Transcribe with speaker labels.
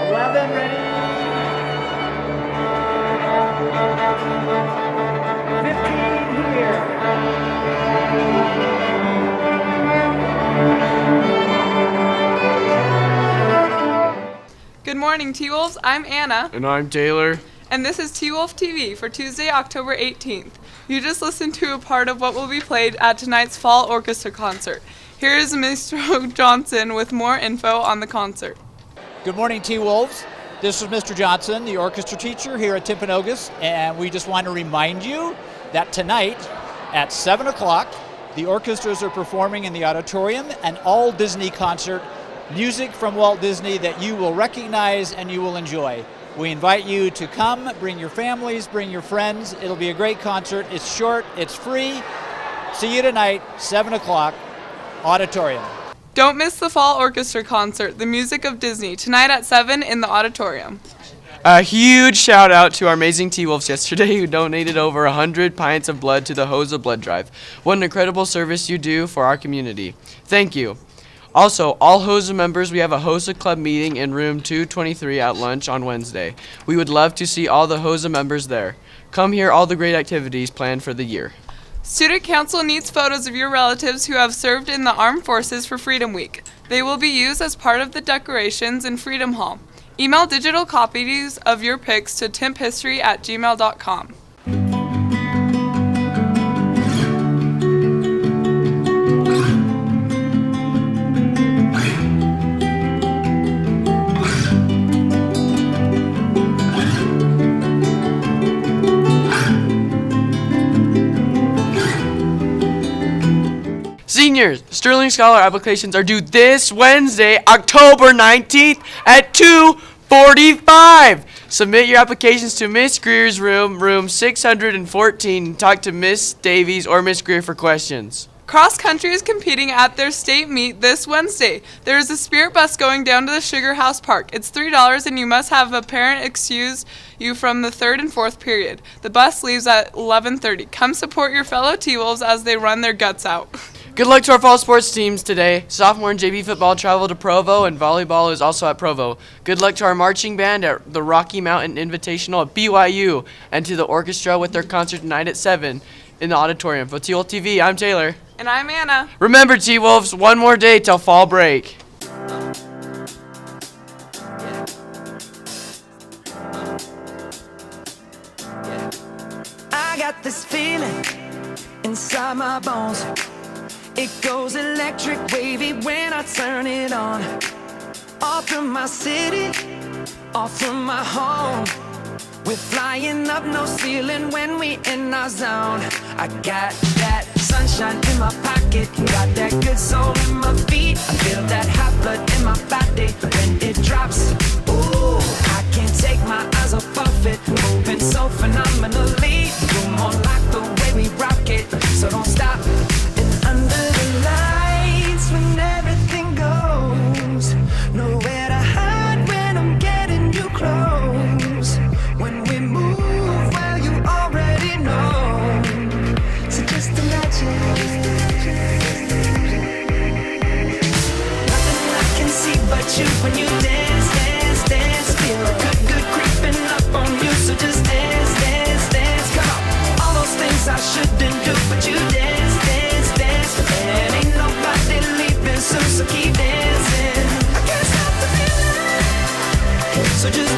Speaker 1: 11 ready. 15 here.
Speaker 2: Good morning, T-Wolves. I'm Anna.
Speaker 3: And I'm Taylor.
Speaker 2: And this is T-Wolf TV for Tuesday, October 18th. You just listened to a part of what will be played at tonight's Fall Orchestra concert. Here is Mr. Johnson with more info on the concert.
Speaker 4: Good morning, T-Wolves. This is Mr. Johnson, the orchestra teacher here at Timpanogos, and we just want to remind you that tonight at 7 o'clock, the orchestras are performing in the auditorium an all-Disney concert, music from Walt Disney that you will recognize and you will enjoy. We invite you to come, bring your families, bring your friends. It'll be a great concert. It's short, it's free. See you tonight, 7 o'clock, auditorium.
Speaker 2: Don't miss the Fall Orchestra concert, The Music of Disney, tonight at 7 in the auditorium.
Speaker 3: A huge shout out to our amazing T-Wolves yesterday who donated over 100 pints of blood to the Hose of Blood drive. What an incredible service you do for our community. Thank you. Also, all HOSA members, we have a HOSA Club meeting in room 223 at lunch on Wednesday. We would love to see all the HOSA members there. Come hear all the great activities planned for the year.
Speaker 2: Student Council needs photos of your relatives who have served in the Armed Forces for Freedom Week. They will be used as part of the decorations in Freedom Hall. Email digital copies of your pics to timphistory@gmail.com.
Speaker 3: Seniors, Sterling Scholar applications are due this Wednesday, October 19th at 2:45. Submit your applications to Miss Greer's room 614. Talk to Miss Davies or Miss Greer for questions.
Speaker 2: Cross Country is competing at their state meet this Wednesday. There is a spirit bus going down to the Sugar House Park. It's $3 and you must have a parent excuse you from the 3rd and 4th period. The bus leaves at 11:30. Come support your fellow T-Wolves as they run their guts out.
Speaker 3: Good luck to our fall sports teams today. Sophomore and JV football travel to Provo, and volleyball is also at Provo. Good luck to our marching band at the Rocky Mountain Invitational at BYU, and to the orchestra with their concert tonight at 7 in the auditorium. For T-Wolf TV, I'm Taylor.
Speaker 2: And I'm Anna.
Speaker 3: Remember, T-Wolves, one more day till fall break.
Speaker 5: I got this feeling inside my bones. It goes electric wavy when I turn it on. Off from my city, off from my home. We're flying up, no ceiling when we in our zone. I got that sunshine in my pocket, got that good soul in my feet. I feel that hot blood in my body when it drops. Ooh, I can't take my eyes off of it, moving so phenomenally. You're more like the way we rock it, so don't stop. And under the lights when everything goes, nowhere to hide when I'm getting you close. When we move, well, you already know. So just imagine. Nothing I can see but you when you dance, dance, dance. Feel good, good creeping up on you. So just dance, dance, dance. Come on. All those things I shouldn't do, but you dance, dance, dance. And ain't nobody leaving soon, so keep dancing. I can't stop the feeling. So just